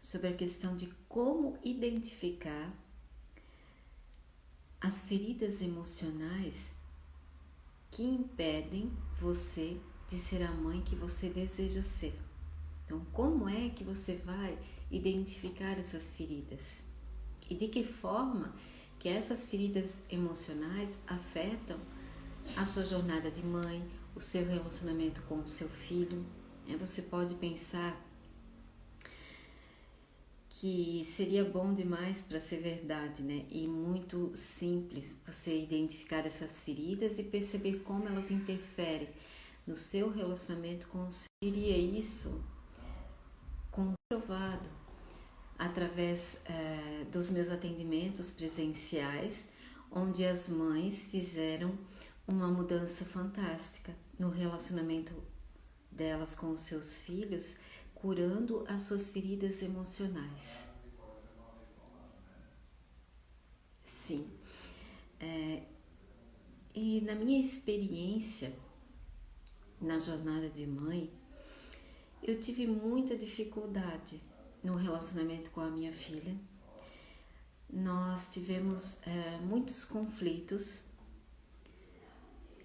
sobre a questão de como identificar as feridas emocionais que impedem você de ser a mãe que você deseja ser. Então, como é que você vai identificar essas feridas? E de que forma que essas feridas emocionais afetam a sua jornada de mãe, o seu relacionamento com o seu filho? Você pode pensar que seria bom demais para ser verdade, né? E muito simples você identificar essas feridas e perceber como elas interferem no seu relacionamento com o seu. Diria isso comprovado através dos meus atendimentos presenciais, onde as mães fizeram uma mudança fantástica no relacionamento delas com os seus filhos, curando as suas feridas emocionais. Sim. E na minha experiência, na jornada de mãe, eu tive muita dificuldade no relacionamento com a minha filha. Nós tivemos muitos conflitos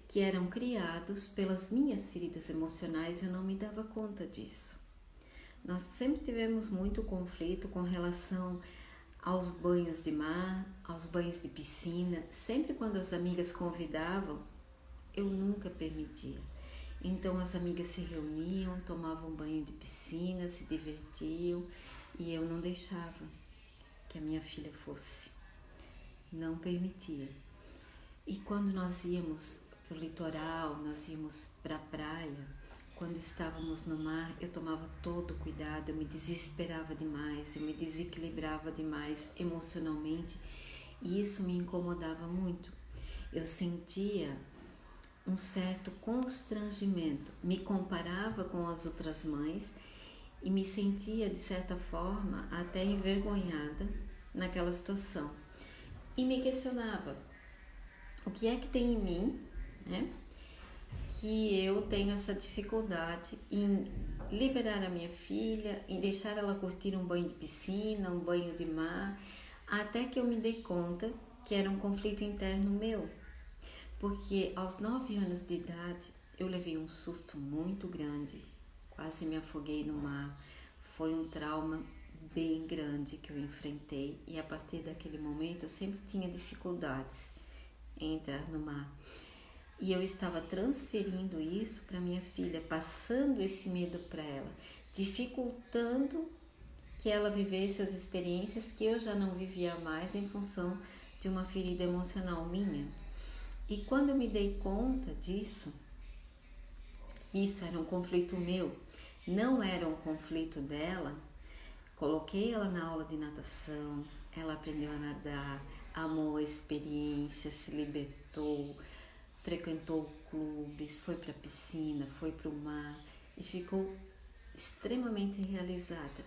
que eram criados pelas minhas feridas emocionais e eu não me dava conta disso. Nós sempre tivemos muito conflito com relação aos banhos de mar, aos banhos de piscina. Sempre quando as amigas convidavam, eu nunca permitia. Então as amigas se reuniam, tomavam banho de piscina, se divertiam e eu não deixava que a minha filha fosse. Não permitia. E quando nós íamos para o litoral, nós íamos para a praia, quando estávamos no mar, eu tomava todo o cuidado, eu me desesperava demais, eu me desequilibrava demais emocionalmente e isso me incomodava muito. Eu sentia um certo constrangimento, me comparava com as outras mães e me sentia, de certa forma, até envergonhada naquela situação. E me questionava, o que é que tem em mim, né, que eu tenho essa dificuldade em liberar a minha filha, em deixar ela curtir um banho de piscina, um banho de mar, até que eu me dei conta que era um conflito interno meu. Porque aos 9 anos de idade eu levei um susto muito grande, quase me afoguei no mar. Foi um trauma bem grande que eu enfrentei e a partir daquele momento eu sempre tinha dificuldades em entrar no mar. E eu estava transferindo isso para minha filha, passando esse medo para ela, dificultando que ela vivesse as experiências que eu já não vivia mais em função de uma ferida emocional minha. E quando eu me dei conta disso, que isso era um conflito meu, não era um conflito dela, coloquei ela na aula de natação, ela aprendeu a nadar, amou a experiência, se libertou, frequentou clubes, foi para a piscina, foi para o mar e ficou extremamente realizada.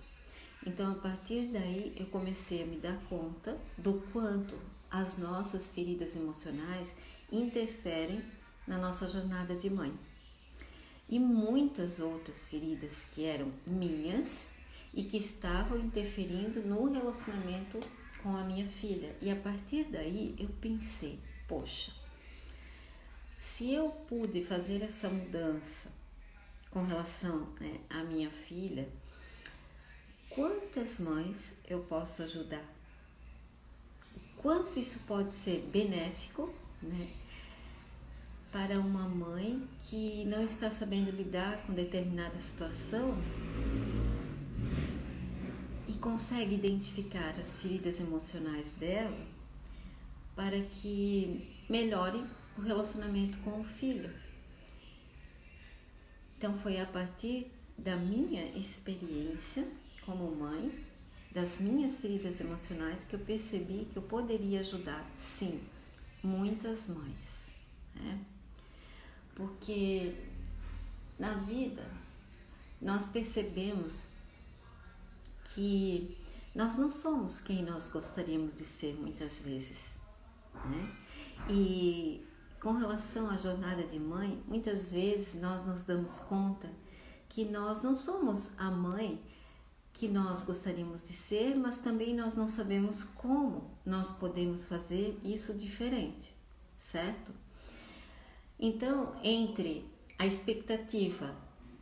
Então, a partir daí, eu comecei a me dar conta do quanto as nossas feridas emocionais interferem na nossa jornada de mãe. E muitas outras feridas que eram minhas e que estavam interferindo no relacionamento com a minha filha. E a partir daí, eu pensei, poxa, se eu pude fazer essa mudança com relação à minha filha, quantas mães eu posso ajudar? Quanto isso pode ser benéfico, né, para uma mãe que não está sabendo lidar com determinada situação e consegue identificar as feridas emocionais dela para que melhore o relacionamento com o filho. Então foi a partir da minha experiência como mãe, das minhas feridas emocionais, que eu percebi que eu poderia ajudar, sim, muitas mães, né? Porque na vida nós percebemos que nós não somos quem nós gostaríamos de ser muitas vezes, né? E com relação à jornada de mãe, muitas vezes nós nos damos conta que nós não somos a mãe que nós gostaríamos de ser, mas também nós não sabemos como nós podemos fazer isso diferente, certo? Então, entre a expectativa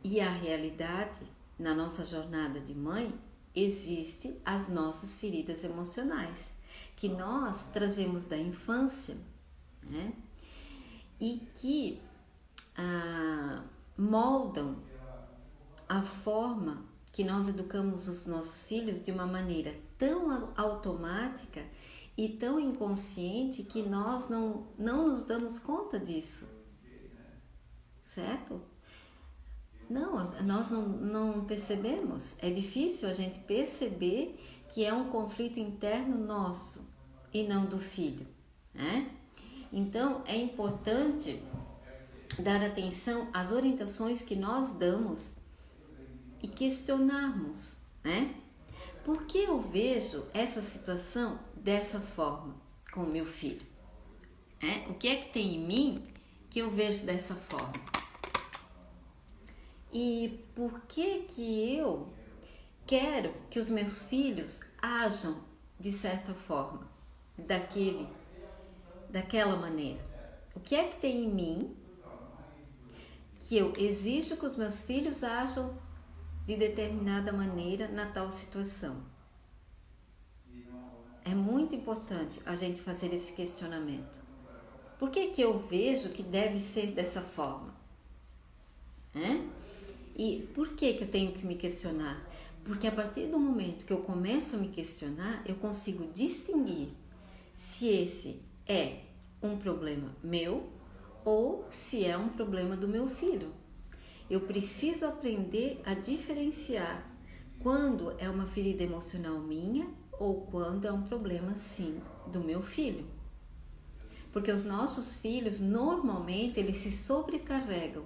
e a realidade na nossa jornada de mãe, existem as nossas feridas emocionais, que nós trazemos da infância, né? E que moldam a forma que nós educamos os nossos filhos de uma maneira tão automática e tão inconsciente que nós não nos damos conta disso, certo? Nós não percebemos. É difícil a gente perceber que é um conflito interno nosso e não do filho, né? Então, é importante dar atenção às orientações que nós damos e questionarmos, né? Por que eu vejo essa situação dessa forma com o meu filho? O que é que tem em mim que eu vejo dessa forma? E por que eu quero que os meus filhos ajam de certa forma, daquela maneira? O que é que tem em mim que eu exijo que os meus filhos ajam de determinada maneira na tal situação? É muito importante a gente fazer esse questionamento. Por que eu vejo que deve ser dessa forma? E por que eu tenho que me questionar? Porque a partir do momento que eu começo a me questionar, eu consigo distinguir se esse é um problema meu ou se é um problema do meu filho. Eu preciso aprender a diferenciar quando é uma ferida emocional minha ou quando é um problema, sim, do meu filho. Porque os nossos filhos, normalmente, eles se sobrecarregam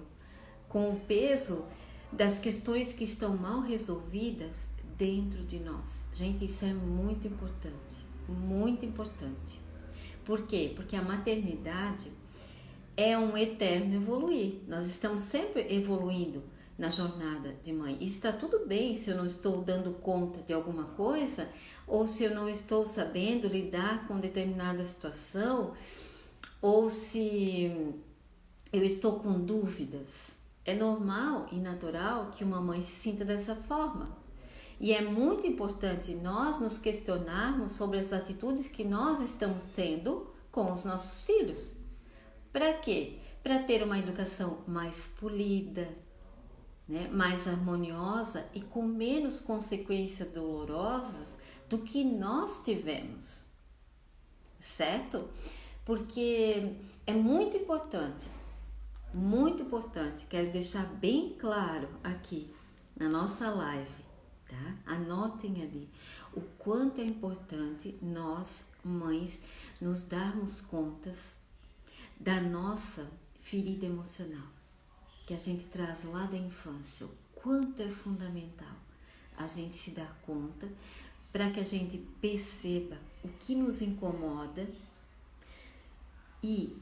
com o peso das questões que estão mal resolvidas dentro de nós. Gente, isso é muito importante, muito importante. Por quê? Porque a maternidade é um eterno evoluir. Nós estamos sempre evoluindo na jornada de mãe. E está tudo bem se eu não estou dando conta de alguma coisa ou se eu não estou sabendo lidar com determinada situação ou se eu estou com dúvidas. É normal e natural que uma mãe se sinta dessa forma. E é muito importante nós nos questionarmos sobre as atitudes que nós estamos tendo com os nossos filhos. Para quê? Para ter uma educação mais polida, né? Mais harmoniosa e com menos consequências dolorosas do que nós tivemos. Certo? Porque é muito importante, quero deixar bem claro aqui na nossa live, tá? Anotem ali o quanto é importante nós, mães, nos darmos contas da nossa ferida emocional, que a gente traz lá da infância, o quanto é fundamental a gente se dar conta para que a gente perceba o que nos incomoda e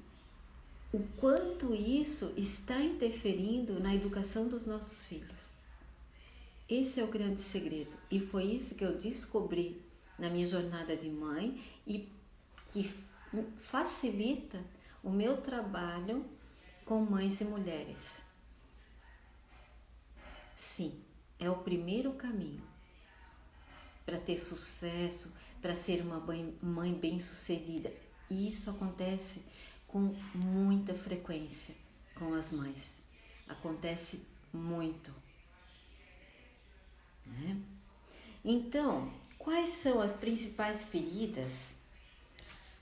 o quanto isso está interferindo na educação dos nossos filhos. Esse é o grande segredo e foi isso que eu descobri na minha jornada de mãe e que facilita o meu trabalho com mães e mulheres. Sim, é o primeiro caminho para ter sucesso, para ser uma mãe bem-sucedida. E isso acontece com muita frequência com as mães. Acontece muito. Né? Então, quais são as principais feridas,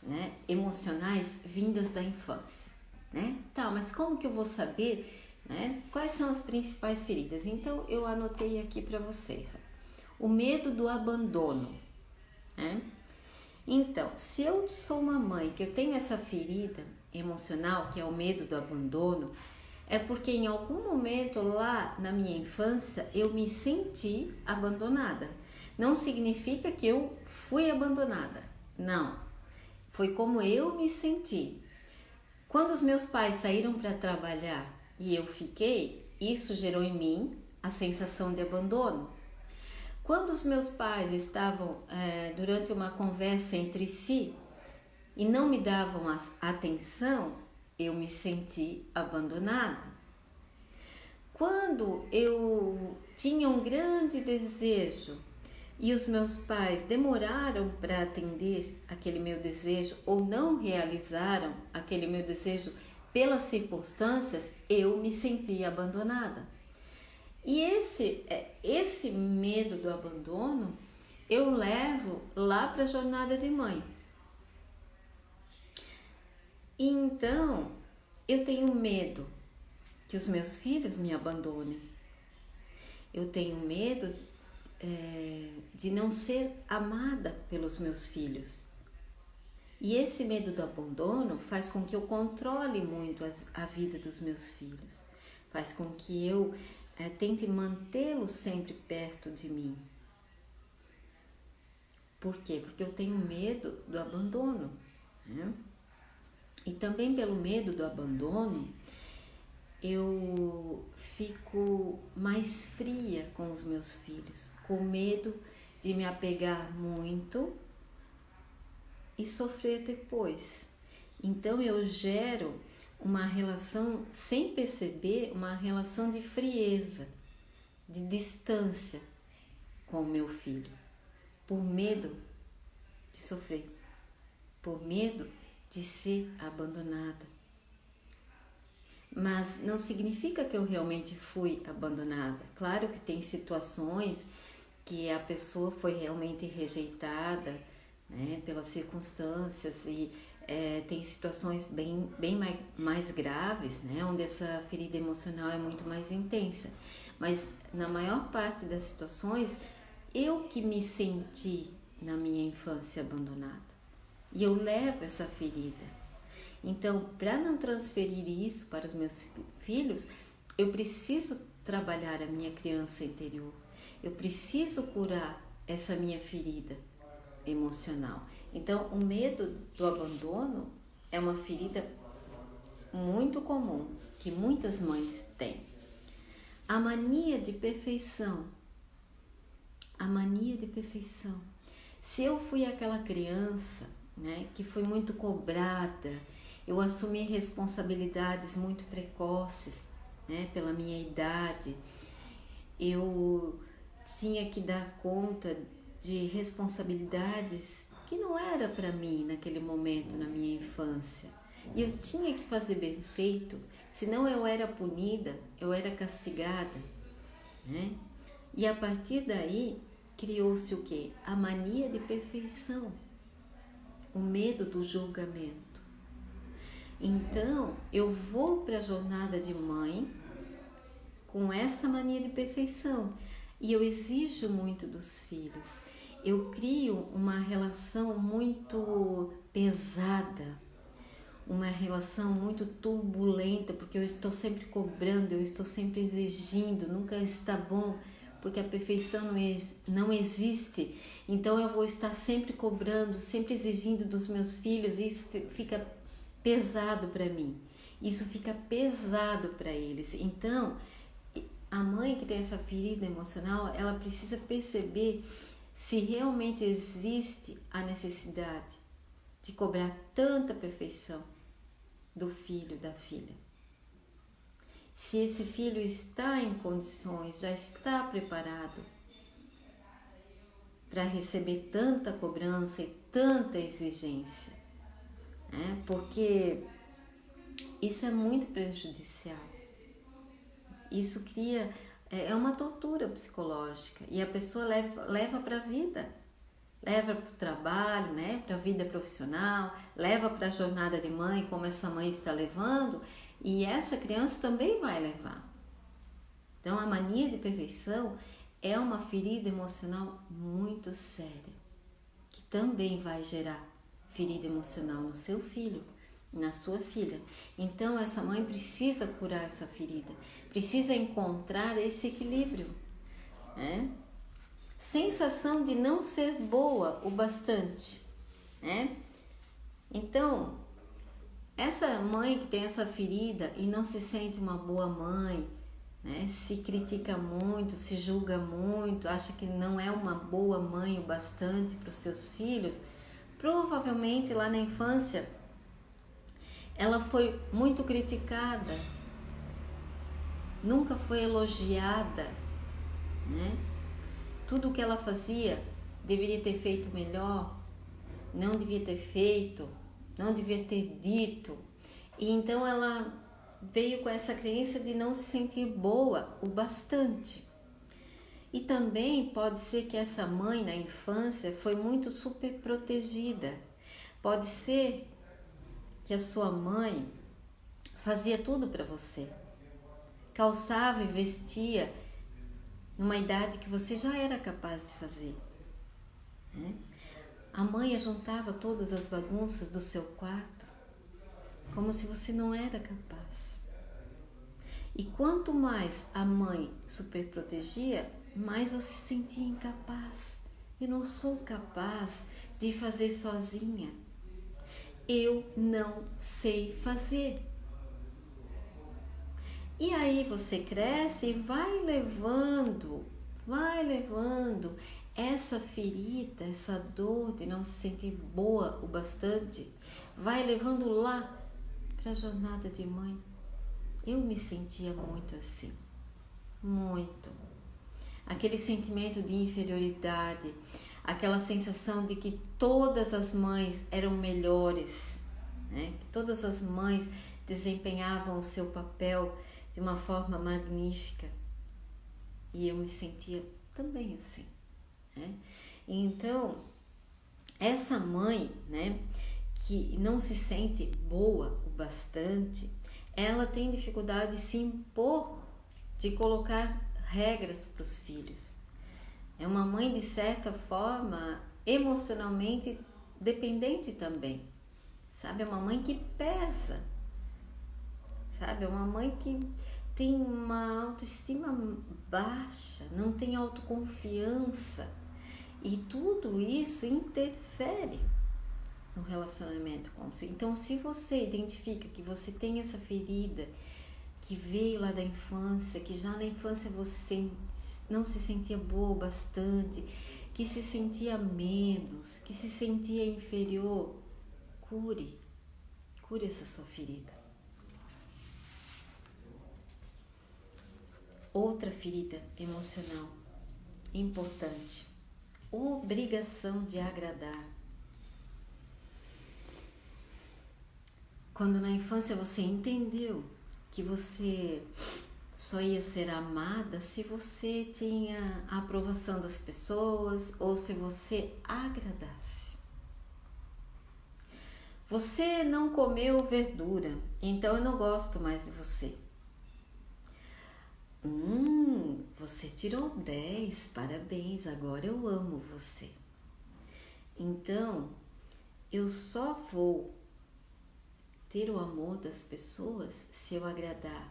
né, emocionais vindas da infância? Né? Tá, mas como que eu vou saber, né, quais são as principais feridas? Então, eu anotei aqui para vocês. O medo do abandono. Né? Então, se eu sou uma mãe que eu tenho essa ferida emocional, que é o medo do abandono, é porque em algum momento lá na minha infância eu me senti abandonada. Não significa que eu fui abandonada, não. Foi como eu me senti. Quando os meus pais saíram para trabalhar e eu fiquei, isso gerou em mim a sensação de abandono. Quando os meus pais estavam durante uma conversa entre si e não me davam atenção, eu me senti abandonada. Quando eu tinha um grande desejo e os meus pais demoraram para atender aquele meu desejo ou não realizaram aquele meu desejo pelas circunstâncias, eu me senti abandonada. E esse medo do abandono eu levo lá para a jornada de mãe. Então, eu tenho medo que os meus filhos me abandonem. Eu tenho medo de não ser amada pelos meus filhos. E esse medo do abandono faz com que eu controle muito a vida dos meus filhos. Faz com que eu tente mantê-los sempre perto de mim. Por quê? Porque eu tenho medo do abandono, né? E também pelo medo do abandono, eu fico mais fria com os meus filhos, com medo de me apegar muito e sofrer depois. Então eu gero uma relação, sem perceber, uma relação de frieza, de distância com o meu filho, por medo de sofrer, por medo de ser abandonada. Mas não significa que eu realmente fui abandonada. Claro que tem situações que a pessoa foi realmente rejeitada, né, pelas circunstâncias e tem situações bem mais graves, né, onde essa ferida emocional é muito mais intensa. Mas na maior parte das situações, eu que me senti na minha infância abandonada. E eu levo essa ferida. Então, para não transferir isso para os meus filhos, eu preciso trabalhar a minha criança interior. Eu preciso curar essa minha ferida emocional. Então, o medo do abandono é uma ferida muito comum, que muitas mães têm. A mania de perfeição. A mania de perfeição. Se eu fui aquela criança, né, que foi muito cobrada, eu assumi responsabilidades muito precoces, né, pela minha idade, eu tinha que dar conta de responsabilidades que não era para mim naquele momento, na minha infância. E eu tinha que fazer bem feito, senão eu era punida, eu era castigada, né? E a partir daí criou-se o quê? A mania de perfeição, o medo do julgamento. Então, eu vou para a jornada de mãe com essa mania de perfeição e eu exijo muito dos filhos. Eu crio uma relação muito pesada, uma relação muito turbulenta, porque eu estou sempre cobrando, eu estou sempre exigindo, nunca está bom, porque a perfeição não existe. Então eu vou estar sempre cobrando, sempre exigindo dos meus filhos, e isso fica pesado para mim, isso fica pesado para eles. Então, a mãe que tem essa ferida emocional, ela precisa perceber se realmente existe a necessidade de cobrar tanta perfeição do filho, da filha. Se esse filho está em condições, já está preparado para receber tanta cobrança e tanta exigência, né? Porque isso é muito prejudicial. Isso cria, é uma tortura psicológica e a pessoa leva para a vida, leva para o trabalho, né? Para a vida profissional, leva para a jornada de mãe, como essa mãe está levando, e essa criança também vai levar. Então, a mania de perfeição é uma ferida emocional muito séria, que também vai gerar ferida emocional no seu filho, na sua filha. Então, essa mãe precisa curar essa ferida, precisa encontrar esse equilíbrio, né? Sensação de não ser boa o bastante, né? Então, essa mãe que tem essa ferida e não se sente uma boa mãe, né? Se critica muito, se julga muito, acha que não é uma boa mãe o bastante para os seus filhos, provavelmente lá na infância ela foi muito criticada, nunca foi elogiada, né? Tudo que ela fazia deveria ter feito melhor, não devia ter feito, não devia ter dito. E então ela veio com essa crença de não se sentir boa o bastante. E também pode ser que essa mãe na infância foi muito super protegida. Pode ser que a sua mãe fazia tudo para você, calçava e vestia numa idade que você já era capaz de fazer, né? A mãe juntava todas as bagunças do seu quarto como se você não era capaz. E quanto mais a mãe super protegia, mais você se sentia incapaz. Eu não sou capaz de fazer sozinha. Eu não sei fazer. E aí você cresce e vai levando essa ferida, essa dor de não se sentir boa o bastante, vai levando lá para a jornada de mãe. Eu me sentia muito assim, muito. Aquele sentimento de inferioridade, aquela sensação de que todas as mães eram melhores, né? Que todas as mães desempenhavam o seu papel de uma forma magnífica. E eu me sentia também assim, né? Então, essa mãe, né, que não se sente boa o bastante, ela tem dificuldade de se impor, de colocar regras para os filhos. É uma mãe, de certa forma, emocionalmente dependente também, sabe? É uma mãe que pesa, sabe? É uma mãe que tem uma autoestima baixa, não tem autoconfiança, e tudo isso interfere no relacionamento com você. Então, se você identifica que você tem essa ferida que veio lá da infância, que já na infância você não se sentia boa bastante, que se sentia menos, que se sentia inferior, cure essa sua ferida. Outra ferida emocional importante: obrigação de agradar. Quando na infância você entendeu que você só ia ser amada se você tinha a aprovação das pessoas ou se você agradasse. Você não comeu verdura, então eu não gosto mais de você. Você tirou 10, parabéns, agora eu amo você. Então, eu só vou ter o amor das pessoas se eu agradar.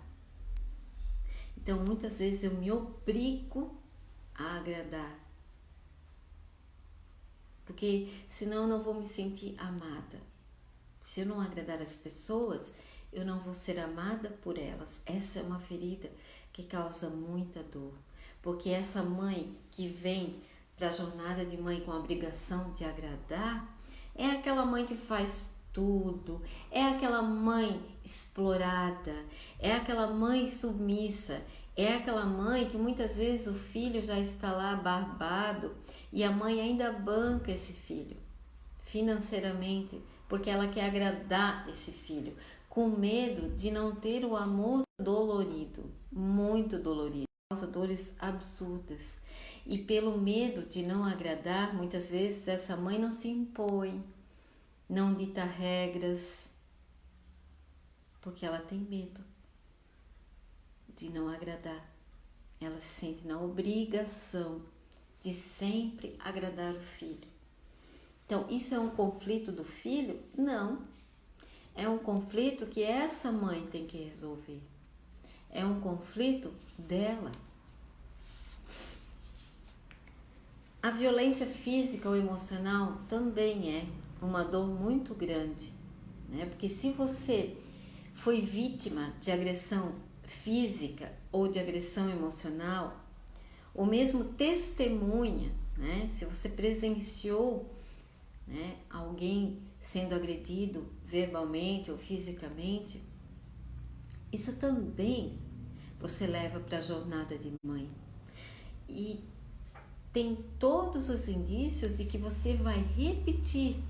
Então, muitas vezes eu me obrigo a agradar, porque senão eu não vou me sentir amada. Se eu não agradar as pessoas, eu não vou ser amada por elas. Essa é uma ferida que causa muita dor, porque essa mãe que vem para a jornada de mãe com a obrigação de agradar, é aquela mãe que faz tudo, é aquela mãe explorada, é aquela mãe submissa, é aquela mãe que muitas vezes o filho já está lá barbado e a mãe ainda banca esse filho financeiramente, porque ela quer agradar esse filho, com medo de não ter o amor dolorido, muito dolorido, causa dores absurdas. E pelo medo de não agradar, muitas vezes essa mãe não se impõe, não dita regras, porque ela tem medo de não agradar. Ela se sente na obrigação de sempre agradar o filho. Então, isso é um conflito do filho? Não. É um conflito que essa mãe tem que resolver. É um conflito dela. A violência física ou emocional também é uma dor muito grande, né? Porque se você foi vítima de agressão física ou de agressão emocional, ou mesmo testemunha, né? Se você presenciou, né, alguém sendo agredido verbalmente ou fisicamente, isso também você leva para a jornada de mãe. E tem todos os indícios de que você vai repetir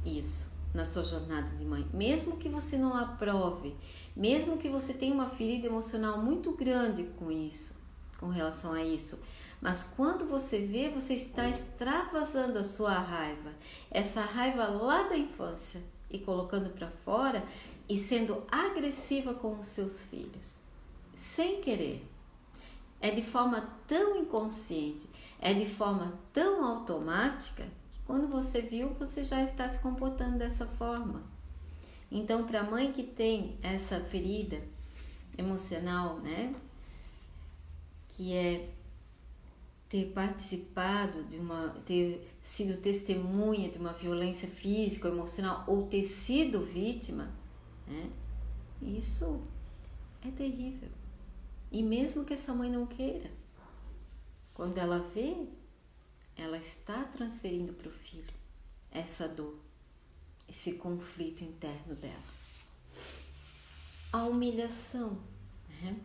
isso na sua jornada de mãe, mesmo que você não aprove, mesmo que você tenha uma ferida emocional muito grande com isso, com relação a isso. Mas quando você vê, você está extravasando a sua raiva, essa raiva lá da infância, e colocando para fora e sendo agressiva com os seus filhos, sem querer. É de forma tão inconsciente, é de forma tão automática, que quando você viu, você já está se comportando dessa forma. Então, para a mãe que tem essa ferida emocional, né, que é ter participado ter sido testemunha de uma violência física ou emocional, ou ter sido vítima, né, isso é terrível. E mesmo que essa mãe não queira, quando ela vê, ela está transferindo para o filho essa dor, esse conflito interno dela. A humilhação, né?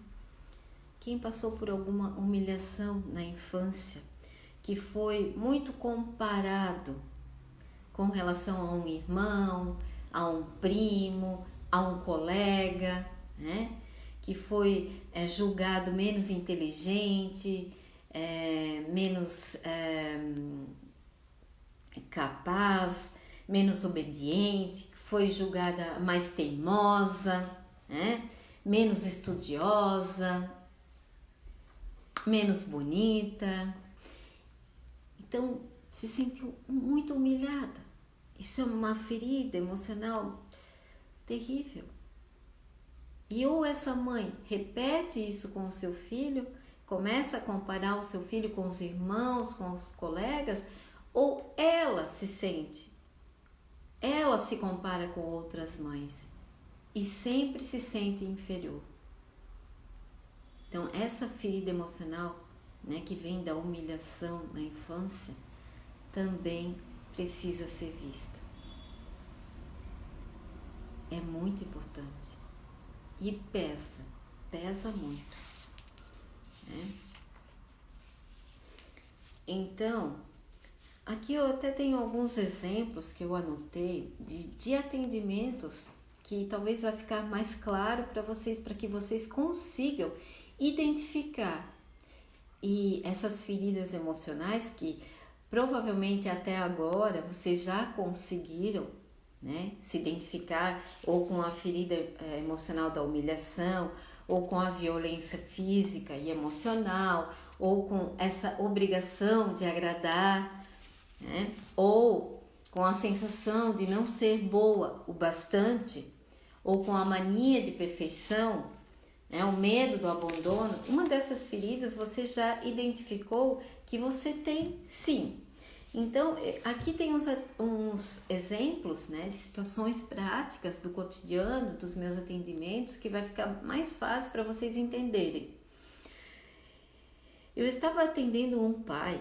Quem passou por alguma humilhação na infância, que foi muito comparado com relação a um irmão, a um primo, a um colega, né? Que foi julgado menos inteligente, menos capaz, menos obediente, foi julgada mais teimosa, né? Menos estudiosa, menos bonita. Então, se sentiu muito humilhada. Isso é uma ferida emocional terrível. E ou essa mãe repete isso com o seu filho, começa a comparar o seu filho com os irmãos, com os colegas, ou ela se compara com outras mães e sempre se sente inferior. Então, essa ferida emocional, né, que vem da humilhação na infância, também precisa ser vista. É muito importante. E pesa muito, né? Então, aqui eu até tenho alguns exemplos que eu anotei de atendimentos que talvez vai ficar mais claro para que vocês consigam identificar e essas feridas emocionais que provavelmente até agora vocês já conseguiram, né, se identificar ou com a ferida emocional da humilhação, ou com a violência física e emocional, ou com essa obrigação de agradar, né, ou com a sensação de não ser boa o bastante, ou com a mania de perfeição, né, o medo do abandono. Uma dessas feridas você já identificou que você tem, sim. Então, aqui tem uns exemplos, né, de situações práticas do cotidiano, dos meus atendimentos, que vai ficar mais fácil para vocês entenderem. Eu estava atendendo um pai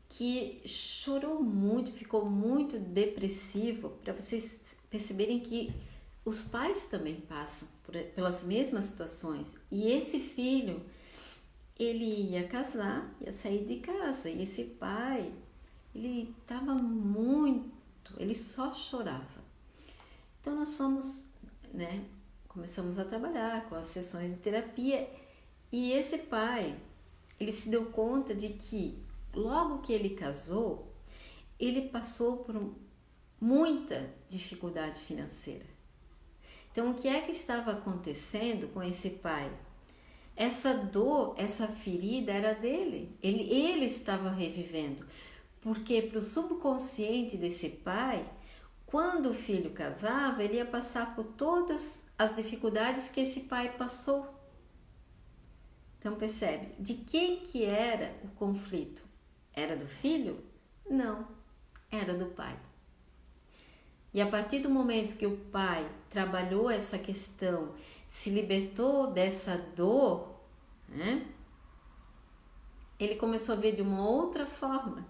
que chorou muito, ficou muito depressivo, para vocês perceberem que os pais também passam pelas mesmas situações. E esse filho, ele ia casar, ia sair de casa, e esse pai, ele estava ele só chorava. Então nós fomos, né, começamos a trabalhar com as sessões de terapia, e esse pai, ele se deu conta de que logo que ele casou, ele passou por muita dificuldade financeira. Então o que é que estava acontecendo com esse pai? Essa dor, essa ferida era dele, ele estava revivendo, porque para o subconsciente desse pai, quando o filho casava, ele ia passar por todas as dificuldades que esse pai passou. Então percebe, de quem que era o conflito? Era do filho? Não, era do pai. E a partir do momento que o pai trabalhou essa questão, se libertou dessa dor, né? Ele começou a ver de uma outra forma,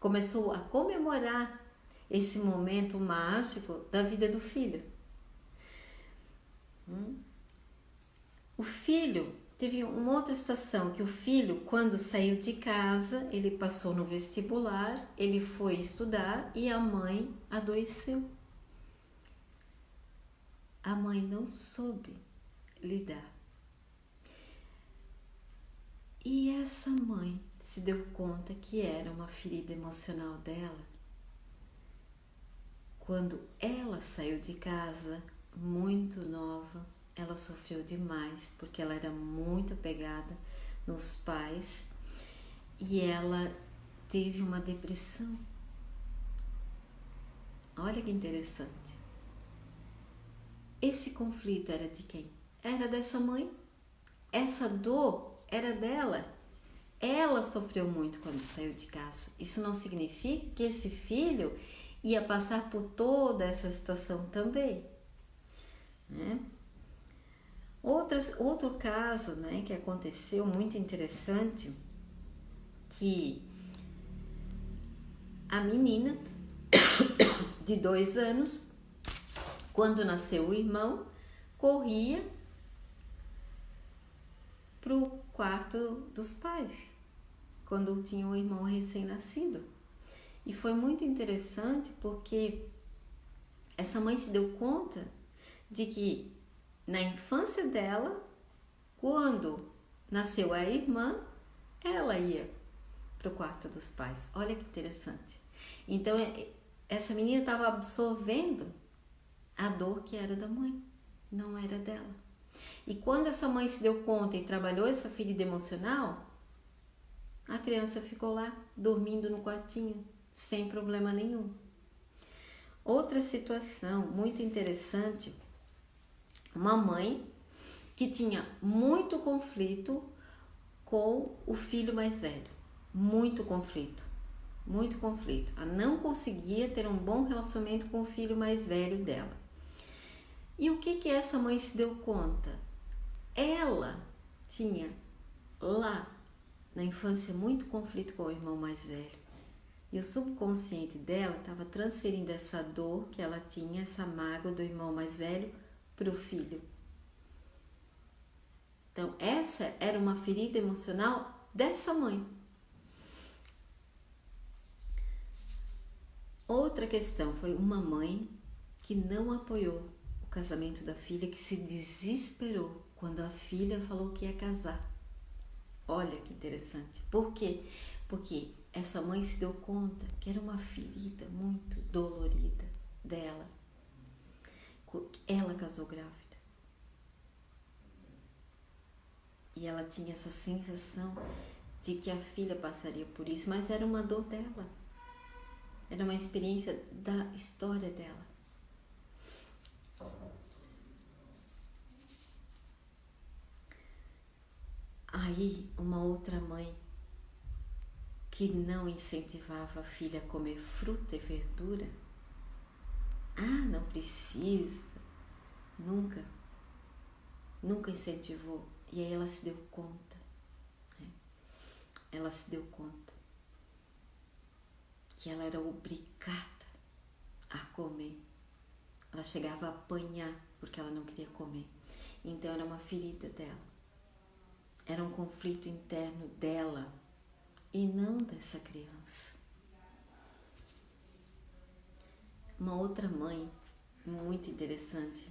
começou a comemorar esse momento mágico da vida do filho. O filho, teve uma outra situação, que o filho, quando saiu de casa, ele passou no vestibular, ele foi estudar e a mãe adoeceu. A mãe não soube lidar. E essa mãe se deu conta que era uma ferida emocional dela quando ela saiu de casa muito nova. Ela sofreu demais porque ela era muito apegada nos pais e ela teve uma depressão. Olha que interessante. Esse conflito era de quem? Era dessa mãe. Essa dor era dela. Ela sofreu muito quando saiu de casa. Isso não significa que esse filho ia passar por toda essa situação também, né? Outro caso, né, que aconteceu muito interessante, que a menina de 2 anos, quando nasceu o irmão, corria pro quarto dos pais, quando tinha um irmão recém-nascido. E foi muito interessante porque essa mãe se deu conta de que na infância dela, quando nasceu a irmã, ela ia pro quarto dos pais. Olha que interessante. Então, essa menina estava absorvendo a dor que era da mãe, não era dela. E quando essa mãe se deu conta e trabalhou essa ferida emocional, a criança ficou lá, dormindo no quartinho, sem problema nenhum. Outra situação muito interessante, uma mãe que tinha muito conflito com o filho mais velho. Muito conflito. Ela não conseguia ter um bom relacionamento com o filho mais velho dela. E o que essa mãe se deu conta? Ela tinha lá na infância muito conflito com o irmão mais velho. E o subconsciente dela estava transferindo essa dor que ela tinha, essa mágoa do irmão mais velho, para o filho. Então, essa era uma ferida emocional dessa mãe. Outra questão foi uma mãe que não apoiou o casamento da filha, que se desesperou quando a filha falou que ia casar. Olha que interessante. Por quê? Porque essa mãe se deu conta que era uma ferida muito dolorida dela. Ela casou grávida. E ela tinha essa sensação de que a filha passaria por isso, mas era uma dor dela. Era uma experiência da história dela. Aí, uma outra mãe que não incentivava a filha a comer fruta e verdura. Não precisa. Nunca incentivou. E aí ela se deu conta. Ela se deu conta que ela era obrigada a comer. Ela chegava a apanhar porque ela não queria comer. Então era uma ferida dela. Era um conflito interno dela e não dessa criança. Uma outra mãe muito interessante,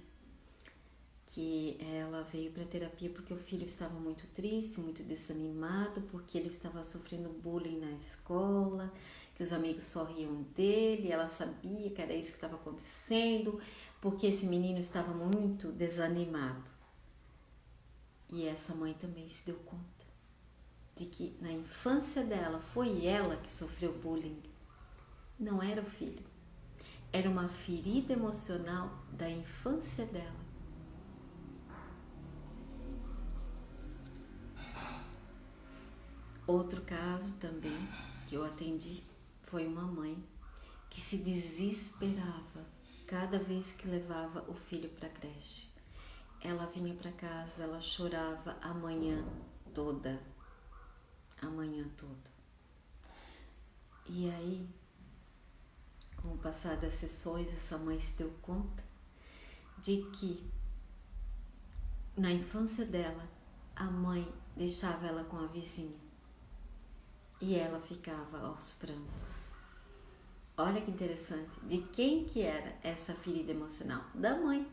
que ela veio para terapia porque o filho estava muito triste, muito desanimado, porque ele estava sofrendo bullying na escola, que os amigos só riam dele, ela sabia que era isso que estava acontecendo, porque esse menino estava muito desanimado. E essa mãe também se deu conta de que na infância dela foi ela que sofreu bullying, não era o filho. Era uma ferida emocional da infância dela. Outro caso também que eu atendi foi uma mãe que se desesperava cada vez que levava o filho para a creche. ela vinha para casa, ela chorava a manhã toda. E aí, com o passar das sessões, essa mãe se deu conta de que na infância dela, a mãe deixava ela com a vizinha e ela ficava aos prantos. Olha que interessante, de quem que era essa ferida emocional? Da mãe.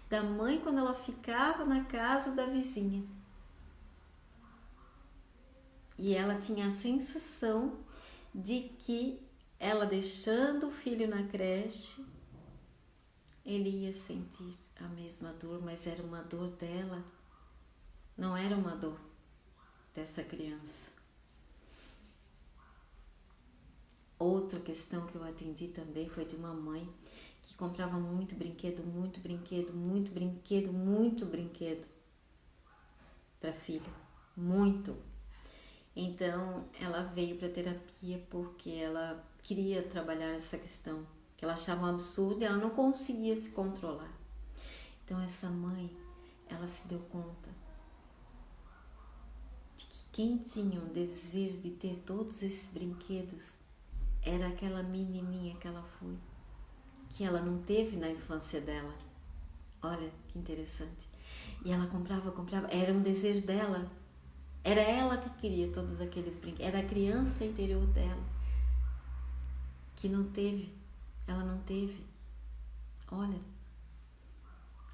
Da mãe quando ela ficava na casa da vizinha. E ela tinha a sensação de que ela deixando o filho na creche, ele ia sentir a mesma dor, mas era uma dor dela, não era uma dor dessa criança. Outra questão que eu atendi também foi de uma mãe que comprava muito brinquedo para a filha, muito. Então ela veio para terapia porque ela queria trabalhar essa questão, que ela achava um absurdo e ela não conseguia se controlar. Então essa mãe, ela se deu conta de que quem tinha um desejo de ter todos esses brinquedos era aquela menininha que ela foi, que ela não teve na infância dela. Olha que interessante. E ela comprava, era um desejo dela. Era ela que queria todos aqueles brinquedos. Era a criança interior dela que não teve. Ela não teve. Olha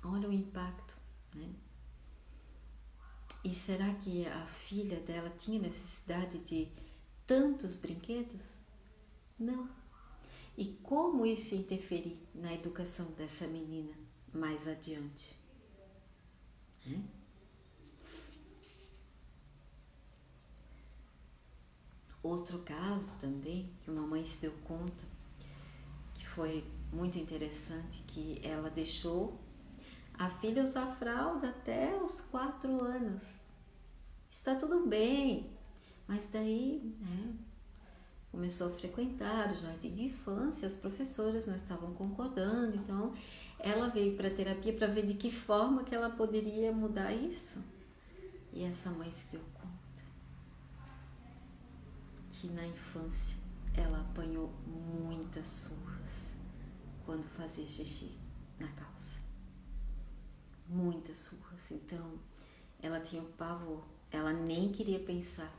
o impacto, né? E será que a filha dela tinha necessidade de tantos brinquedos? Não. E como isso interferir na educação dessa menina mais adiante? Outro caso também, que uma mãe se deu conta, que foi muito interessante, que ela deixou a filha usar fralda até os 4 anos. Está tudo bem, mas daí, começou a frequentar o jardim de infância, as professoras não estavam concordando, então ela veio para a terapia para ver de que forma que ela poderia mudar isso. E essa mãe se deu conta que na infância ela apanhou muitas surras quando fazia xixi na calça. Muitas surras. Então ela tinha um pavor, ela nem queria pensar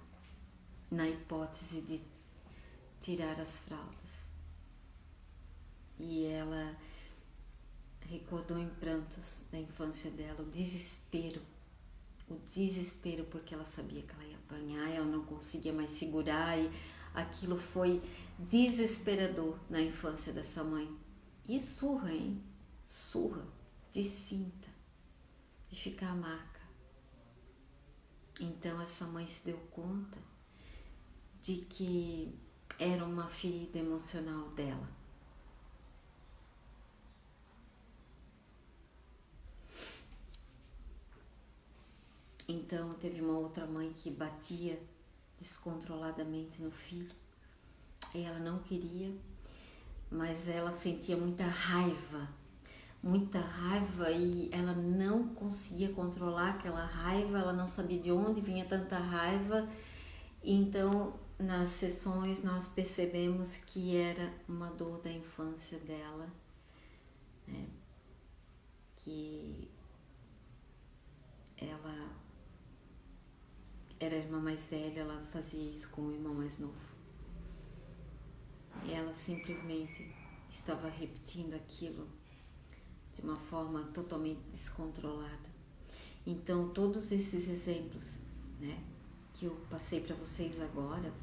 na hipótese de tirar as fraldas. E ela recordou em prantos da infância dela o desespero porque ela sabia que ela ia apanhar, ela não conseguia mais segurar e aquilo foi desesperador na infância dessa mãe. E surra, surra de cinta, de ficar a marca. Então essa mãe se deu conta de que era uma ferida emocional dela. Então teve uma outra mãe que batia descontroladamente no filho e ela não queria, mas ela sentia muita raiva e ela não conseguia controlar aquela raiva, ela não sabia de onde vinha tanta raiva. Então nas sessões nós percebemos que era uma dor da infância dela, né? Que ela era a irmã mais velha, ela fazia isso com o irmão mais novo. E ela simplesmente estava repetindo aquilo de uma forma totalmente descontrolada. Então, todos esses exemplos, né, que eu passei para vocês agora,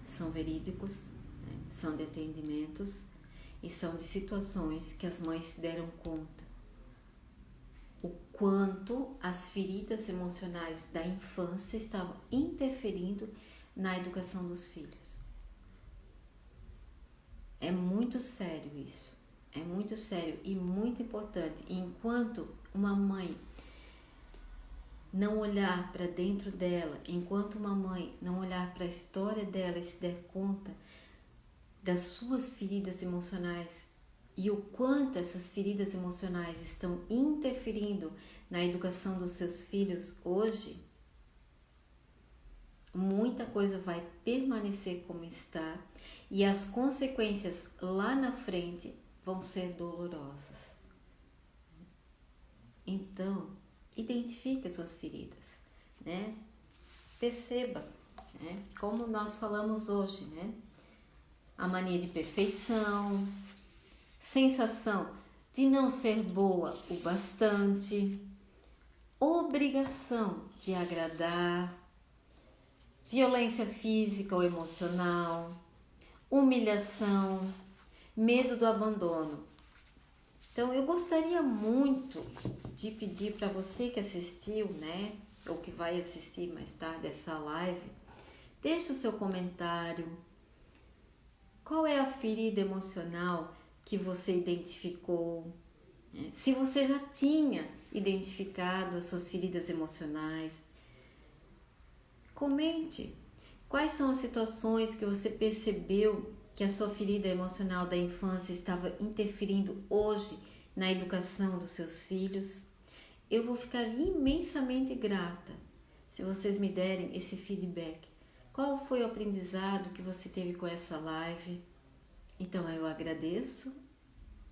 são verídicos, né, são de atendimentos e são de situações que as mães se deram conta o quanto as feridas emocionais da infância estavam interferindo na educação dos filhos. É muito sério isso, é muito sério e muito importante. Enquanto uma mãe não olhar para dentro dela, enquanto uma mãe não olhar para a história dela e se der conta das suas feridas emocionais e o quanto essas feridas emocionais estão interferindo na educação dos seus filhos hoje, muita coisa vai permanecer como está e as consequências lá na frente vão ser dolorosas. Então, identifique as suas feridas, né? Perceba, né? Como nós falamos hoje, né? A mania de perfeição, sensação de não ser boa o bastante, obrigação de agradar, violência física ou emocional, humilhação, medo do abandono. Então, eu gostaria muito de pedir para você que assistiu, né, ou que vai assistir mais tarde essa live, deixe o seu comentário. Qual é a ferida emocional que você identificou? Se você já tinha identificado as suas feridas emocionais, comente. Quais são as situações que você percebeu que a sua ferida emocional da infância estava interferindo hoje na educação dos seus filhos? Eu vou ficar imensamente grata se vocês me derem esse feedback. Qual foi o aprendizado que você teve com essa live? Então eu agradeço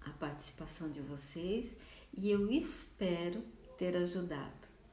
a participação de vocês e eu espero ter ajudado.